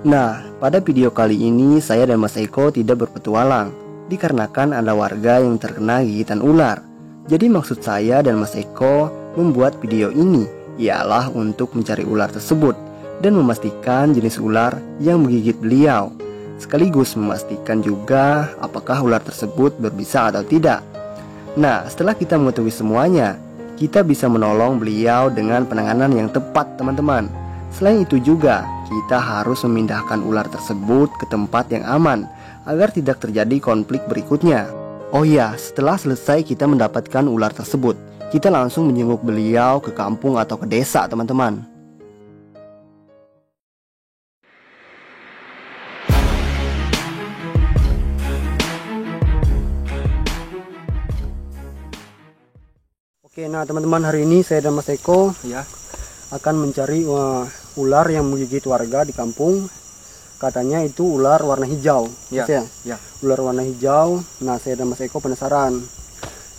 Nah, pada video kali ini saya dan Mas Eko tidak berpetualang dikarenakan ada warga yang terkena gigitan ular. Jadi maksud saya dan Mas Eko membuat video ini ialah untuk mencari ular tersebut dan memastikan jenis ular yang menggigit beliau, sekaligus memastikan juga apakah ular tersebut berbisa atau tidak. Nah, setelah kita mengetahui semuanya, kita bisa menolong beliau dengan penanganan yang tepat, teman-teman. Selain itu juga, kita harus memindahkan ular tersebut ke tempat yang aman agar tidak terjadi konflik berikutnya. Oh iya, setelah selesai kita mendapatkan ular tersebut, kita langsung menjenguk beliau ke kampung atau ke desa, teman-teman. Oke, nah teman-teman, hari ini saya dan Mas Eko akan mencari ular yang menggigit warga di kampung. Katanya itu ular warna hijau. Ular warna hijau. Nah, saya dan Mas Eko penasaran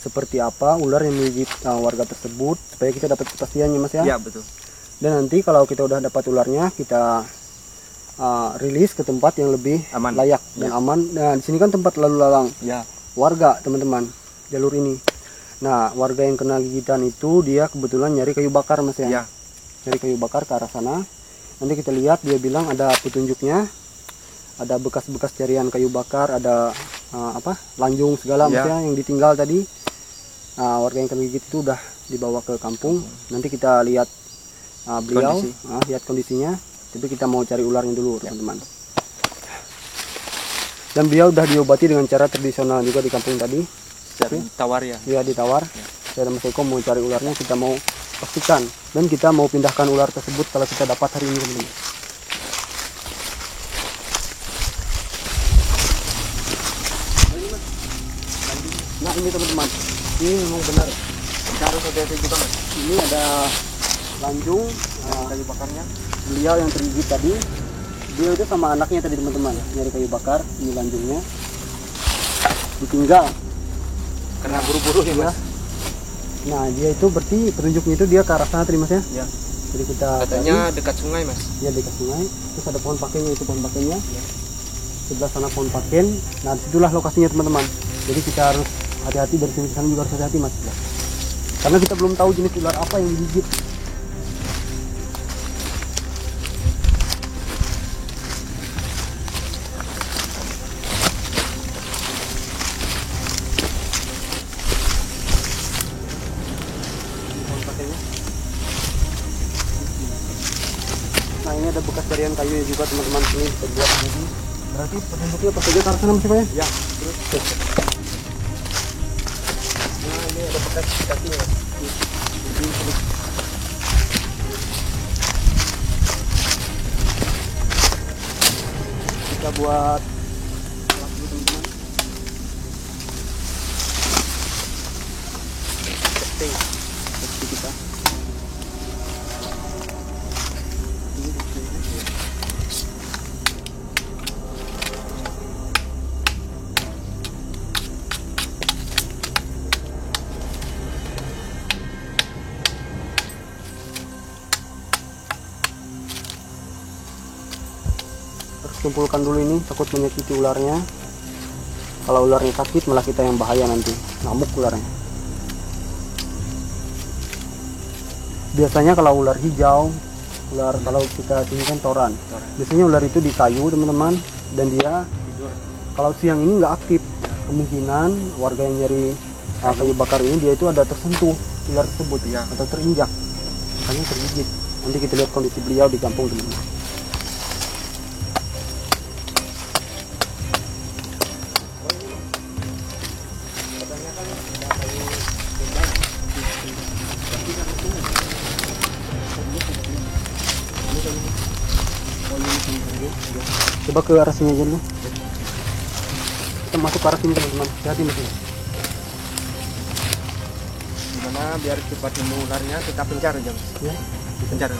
seperti apa ular yang menggigit warga tersebut, supaya kita dapat kepastiannya, Mas ya. Iya, betul. Dan nanti kalau kita udah dapat ularnya, kita rilis ke tempat yang lebih aman, layak dan aman. Nah, di sini kan tempat lalu lalang warga, teman-teman, jalur ini. Nah, warga yang kena gigitan itu dia kebetulan nyari kayu bakar, Mas ya. Nyari kayu bakar ke arah sana. Nanti kita lihat, dia bilang ada petunjuknya, ada bekas-bekas carian kayu bakar, ada lanjung segala, Mas ya, yang ditinggal tadi. Warga yang kena gigit itu udah dibawa ke kampung. Nanti kita lihat beliau, lihat kondisinya. Tapi kita mau cari ularnya dulu, teman-teman. Dan beliau udah diobati dengan cara tradisional juga di kampung tadi. Ditawar ya? Iya, ditawar. Saya dan Mas Eko mau cari ularnya, kita mau pastikan. Dan kita mau pindahkan ular tersebut kalau kita dapat hari ini, teman-teman. Nah, ini teman-teman, ini memang benar. Kita harus hati-hati juga, Mas. Ini ada lanjung kayu bakarnya. Beliau yang tergigit tadi, dia itu sama anaknya tadi, teman-teman, nyari kayu bakar. Ini lanjungnya ditinggal karena buru-buru ya, Mas. Nah, dia itu berarti petunjuknya itu dia ke arah sana tadi, Mas ya. Jadi kita katanya dekat sungai, Mas. Ya, dekat sungai. Terus ada pohon pakainya, itu pohon pakainya. Sebelah sana pohon paken. Nah, disitulah lokasinya, teman-teman. Jadi kita harus hati-hati, dari sini ke sana juga harus hati-hati, Mas. Karena kita belum tahu jenis ular apa yang digigit. Nah, ini ada bekas carian kayu juga, teman-teman. Ini terbuat begini. Berarti petunjuknya pas saja ke arah sana, Mas ya? Ya, terus. Nah, ini ada bekas kakinya. Kita buat alat dulu, teman-teman. Seperti kita. Kumpulkan dulu ini, takut menyakiti ularnya. Kalau ularnya sakit malah kita yang bahaya nanti, ngamuk ularnya. Biasanya kalau ular hijau, kalau kita sini kan toran. Biasanya ular itu di kayu, teman-teman, dan dia kalau siang ini nggak aktif. Kemungkinan warga yang nyari kayu bakar ini dia itu ada tersentuh ular tersebut atau terinjak, makanya tergigit. Nanti kita lihat kondisi beliau di kampung, teman-teman. Coba ke arah sini aja dulu. Kita masuk ke arah sini, teman-teman. Hati-hati, Mas. Gimana biar cepat nemu ularnya, kita pencar aja, Mas. Ya, pencar.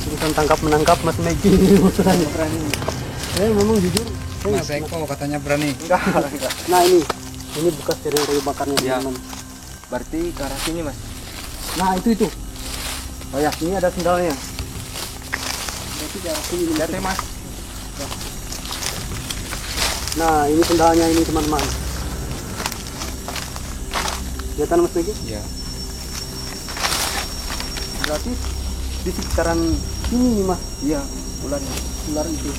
Urusan tangkap menangkap Mas Megi ini berani. Memang jujur. Mas Eko katanya berani. Enggak. Nah, ini bekas dari kayu bakarnya, teman-teman. Berarti ke arah sini, Mas. Nah itu. Oh ya, ini ada sendalnya. Berarti di arah sini. Lihat ya mas. Nah ini sendalnya ini teman-teman. Kelihatan Mas Megi? Iya. Berarti di sekitaran sini nih Mas. Iya, ularnya. Ular itu.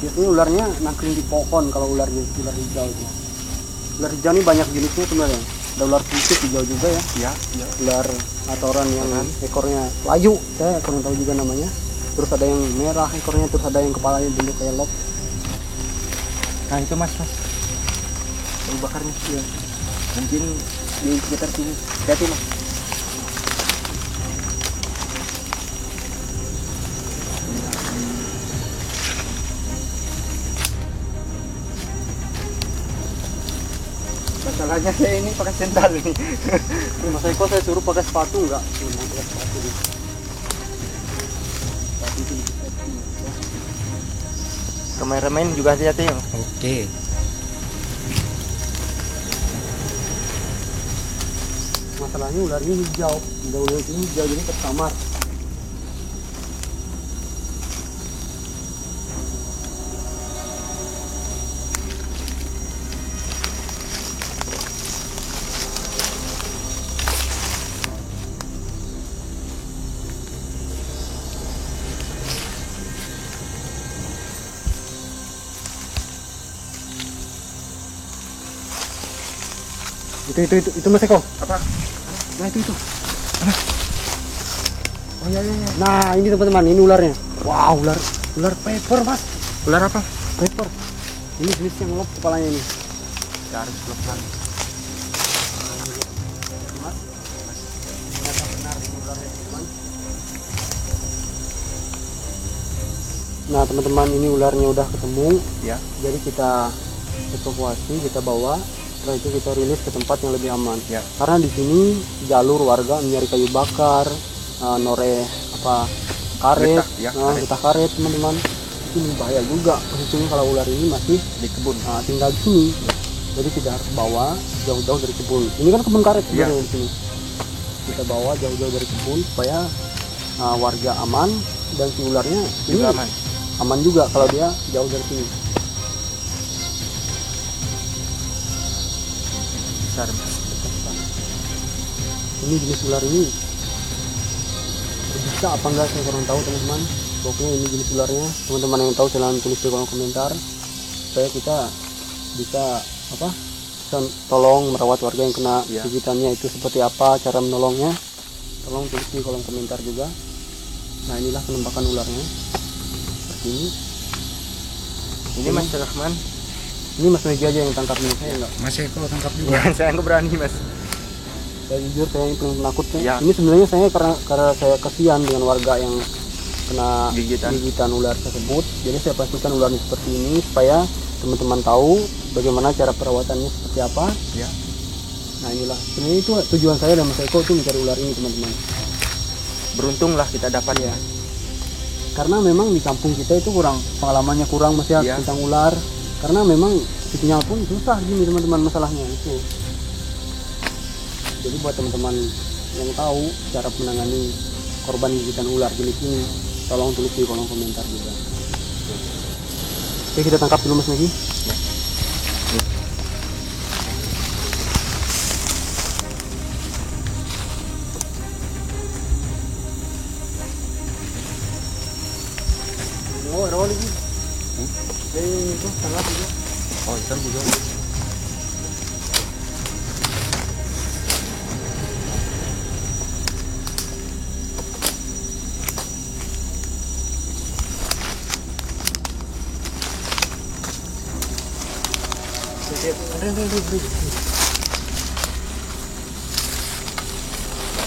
Biasanya ularnya nangkring di pohon kalau ular hijau itu. Ular hijau ini banyak jenisnya sebenarnya. Ada ular putih hijau juga ya. Iya. Ular atoran yang ekornya layu, saya kurang tahu juga namanya. Terus ada yang merah ekornya, terus ada yang kepalanya bentuk kayak lop. Nah itu mas. Baru bakarnya. Iya. Mungkin di sekitar sini. Hati mas. Masalahnya saya ini pakai sendal ini. Mas Eko saya suruh pakai sepatu enggak? Pakai sepatu di. Kameramen juga hati-hati ya. Oke. Masalahnya ular ini hijau, ular ini hijau jadi tersamar. Itu Mas Eko. Apa? Nah itu. Oh iya. Nah ini teman-teman, ini ularnya. Wow, ular paper Mas. Ular apa? Paper. Ini jenis yang lop kepalanya ini. Kita harus pelan. Nah teman-teman, ini ularnya udah ketemu. Ya. Jadi kita evakuasi, kita bawa. Setelah itu kita rilis ke tempat yang lebih aman. Ya. Karena di sini jalur warga mencari kayu bakar, noreh karet, getah karet teman-teman. Ini bahaya juga posisinya kalau ular ini masih Di kebun. tinggal di sini. Jadi tidak harus bawa jauh-jauh dari kebun. Ini kan kebun karet sebenarnya di sini. Kita bawa jauh-jauh dari kebun supaya warga aman dan si ularnya Juga ini aman juga kalau dia jauh dari sini. Besar mas. Ini jenis ular ini bisa apa enggak saya kurang tahu teman-teman. Pokoknya ini jenis ularnya. Teman-teman yang tahu silahkan tulis di kolom komentar supaya kita bisa bisa tolong merawat warga yang kena gigitannya itu seperti apa, cara menolongnya. Tolong tulis di kolom komentar juga. Nah inilah penampakan ularnya seperti ini. Ini Mas Rahman. Ini Mas Megi aja yang tangkap ini, saya enggak. Mas Eko tangkap juga. Saya nggak berani mas. Saya jujur saya yang paling penakutnya. Ya. Ini sebenarnya saya karena saya kasihan dengan warga yang kena gigitan ular tersebut. Jadi saya pastikan ularnya seperti ini supaya teman-teman tahu bagaimana cara perawatannya seperti apa. Ya. Nah inilah sebenarnya itu tujuan saya dan Mas Eko itu mencari ular ini teman-teman. Beruntunglah kita dapat ya. Karena memang di kampung kita itu pengalamannya kurang Mas ya tentang ular. Karena memang sinyal pun susah gini teman-teman masalahnya itu. Jadi buat teman-teman yang tahu cara menangani korban gigitan ular jenis ini, tolong tulis di kolom komentar juga. Oke, kita tangkap dulu Mas Megi. Ya. Rawa lagi. Itu tangkap juga. Oh ikan juga.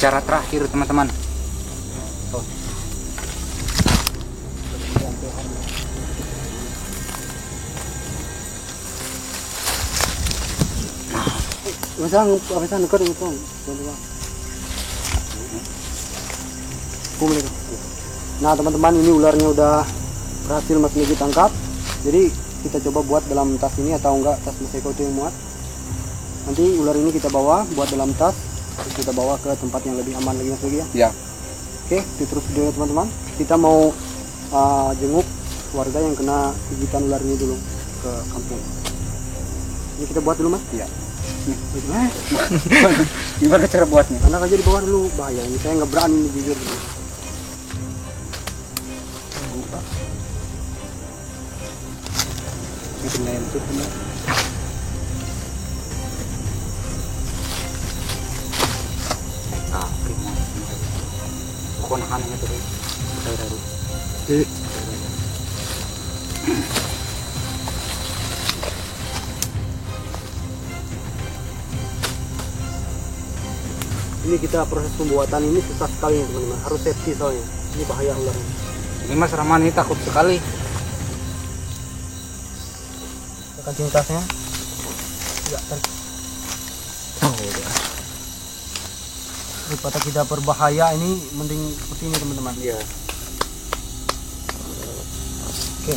Cara terakhir teman-teman. Masang nuker itu. Nah teman-teman, ini ularnya udah berhasil Mas Megi tangkap. Jadi kita coba buat dalam tas ini atau enggak tas Mas Eko itu yang muat. Nanti ular ini kita bawa buat dalam tas. Terus kita bawa ke tempat yang lebih aman lagi Mas Megi ya. Ya. Oke, diterus videonya teman-teman. Kita mau jenguk warga yang kena gigitan ular ini dulu ke kampung. Ini kita buat dulu Mas. Iya. Gimana cara buatnya? Anak aja di bawah dulu, bahaya ini, saya nggak berani jujur. Ini itu benar. Konakannya tuh. Dari. Ini kita proses pembuatan ini susah sekali teman-teman, harus safety soalnya. Ini bahaya ularnya. Ini Mas Rahman ini takut sekali. Kancing tasnya. Ya, daripada kita berbahaya ini mending seperti ini teman-teman. Iya. Oke.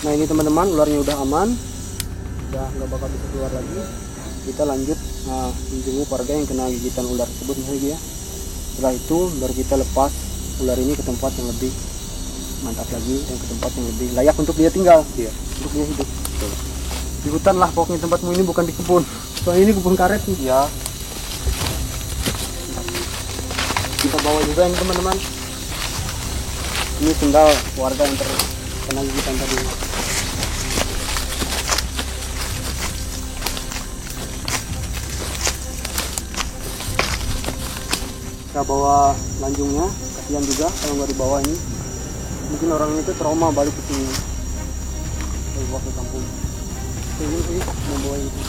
Nah ini teman-teman, ularnya udah aman, udah nggak bakal bisa keluar lagi. Kita lanjut menjenguk warga yang kena gigitan ular tersebut ya. Setelah itu baru kita lepas ular ini ke tempat yang lebih mantap lagi dan ke tempat yang lebih layak untuk dia tinggal, untuk dia hidup. Di hutan lah pokoknya tempatmu ini, bukan di kebun. Soalnya ini kebun karet nih. Ya. Kita bawa juga ini teman-teman. Ini sendal warga yang terkena gigitan tadi. Kita bawa lanjungnya, kasihan juga kalau nggak dibawa ini. Mungkin orang itu trauma balik ke sini, bawa ke kampung. Ini sih membawa itu.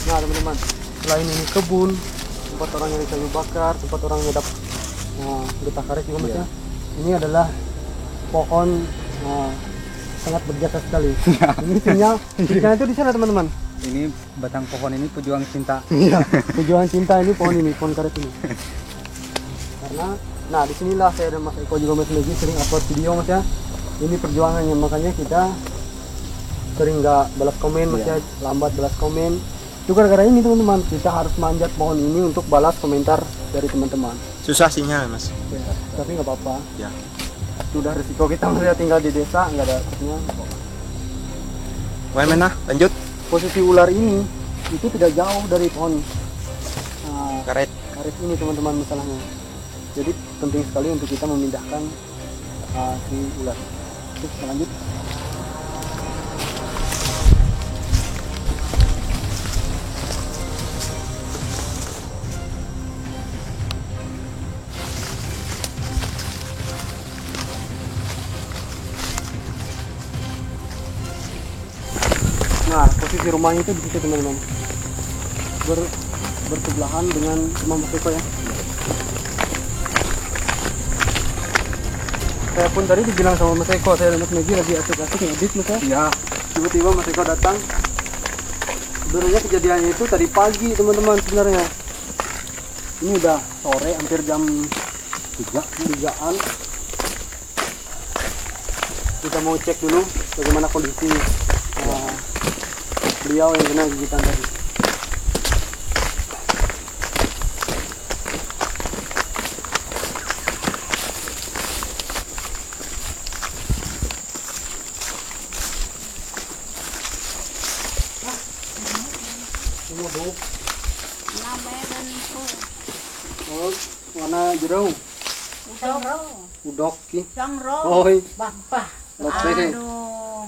Nah teman-teman, selain ini kebun, tempat orang nyari kayu bakar, tempat orang ngedap getah karet juga Mas ya. Ini adalah pohon sangat berjasa sekali. Ini sinyal itu di sana teman-teman. Ini batang pohon ini pejuang cinta. Iya, pejuang cinta ini pohon karet ini. Karena, nah disinilah saya dan Mas Eko juga Mas Megi sering upload video Mas ya. Ini perjuangannya, makanya kita sering nggak balas komen Mas ya, lambat balas komen. Itu gara-gara ini teman-teman, kita harus manjat pohon ini untuk balas komentar dari teman-teman. Susah sinyal Mas. Ya, tapi nggak apa-apa. Ya. Sudah resiko kita Mas ya, tinggal di desa, nggak ada sinyal. Bagaimana? Lanjut. Posisi ular ini itu tidak jauh dari pohon Karet. karet ini teman-teman masalahnya. Jadi penting sekali untuk kita memindahkan si ular. Oke, kita lanjut. Nah, posisi rumahnya itu di situ teman-teman. Bersebelahan dengan rumah Mas Eko ya. Saya pun tadi dibilang sama Mas Eko, saya dan Mas Megi lagi asik-asik ngedit Mas ya. Iya. Tiba-tiba Mas Eko datang. Sebenarnya kejadiannya itu tadi pagi teman-teman sebenarnya. Ini udah sore, hampir jam 3-an. Kita mau cek dulu bagaimana kondisi beliau yang kena gigitan tadi. Oh, warna jeruk. Udok ki. Oi. Bapak. Bapak. Aduh.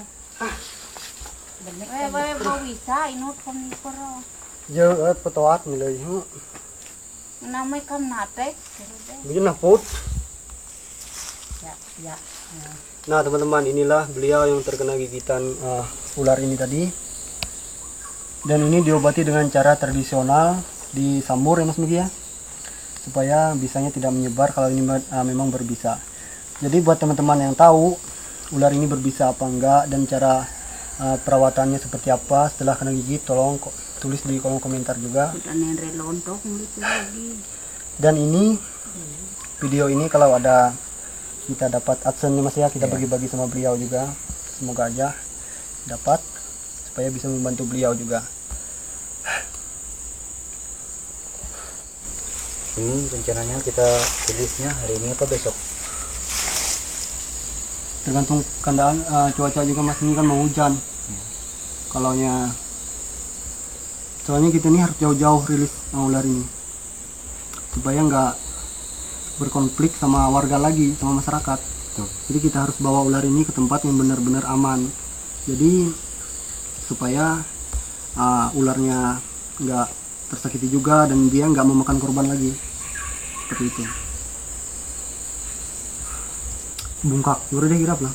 Wewe bisa inut kami koro. Jeruk petoat milih. Namanya kan natek. Begini put. Ya. Nah teman-teman, inilah beliau yang terkena gigitan ular ini tadi. Dan ini diobati dengan cara tradisional, disambur ya Mas Nugi ya, supaya bisanya tidak menyebar kalau ini memang berbisa. Jadi buat teman-teman yang tahu ular ini berbisa apa enggak dan cara perawatannya seperti apa setelah kena gigit, tolong tulis di kolom komentar juga. Dan ini video ini kalau ada kita dapat adsense Mas ya, kita bagi-bagi sama beliau juga, semoga aja dapat supaya bisa membantu beliau juga. Ini rencananya kita rilisnya hari ini apa besok? Tergantung keadaan cuaca juga Mas, ini kan mau hujan. Kalaunya soalnya kita ini harus jauh-jauh rilis ular ini supaya nggak berkonflik sama warga lagi, sama masyarakat. Jadi kita harus bawa ular ini ke tempat yang benar-benar aman. Jadi supaya ularnya nggak tersakiti juga dan dia nggak memakan korban lagi, seperti itu. Bungkak, udah deh kirap lah.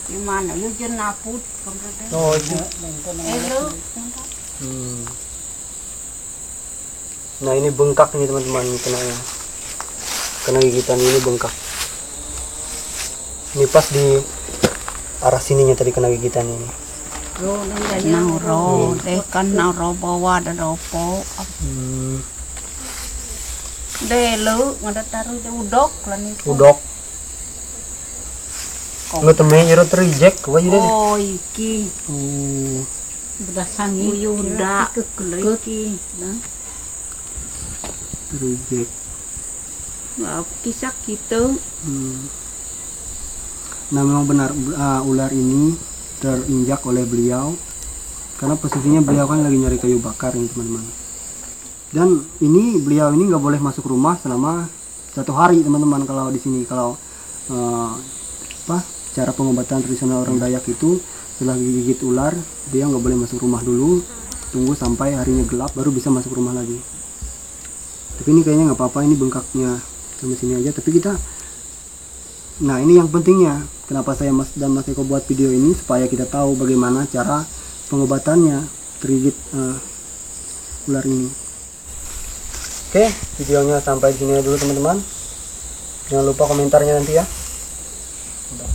Gimana lu jenaput kemudian. Oh itu. Lu Nah ini bengkak nih teman-teman, kena gigitan ini bengkak. Ini pas di arah sininya tadi kena gigitan ini. nauro deh kan nauro bawa ada ropo deh lu ngada taruh deh udok lah nih Udok. Nggak temen nyerot reject, wah jadi. oh iki Bedasangi uyuda iki Reject. nggak kisah gitu. Nah memang benar ular ini terinjak oleh beliau karena posisinya beliau kan lagi nyari kayu bakar ini teman-teman. Dan ini beliau ini nggak boleh masuk rumah selama 1 hari teman-teman. Kalau di sini kalau cara pengobatan tradisional orang Dayak itu setelah digigit ular dia nggak boleh masuk rumah dulu, tunggu sampai harinya gelap baru bisa masuk rumah lagi. Tapi ini kayaknya nggak apa-apa, ini bengkaknya sampai sini aja. Tapi kita, nah ini yang pentingnya kenapa saya dan Mas Eko buat video ini supaya kita tahu bagaimana cara pengobatannya tergigit ular ini. Oke, videonya sampai di sini dulu teman-teman. Jangan lupa komentarnya nanti ya. Udah.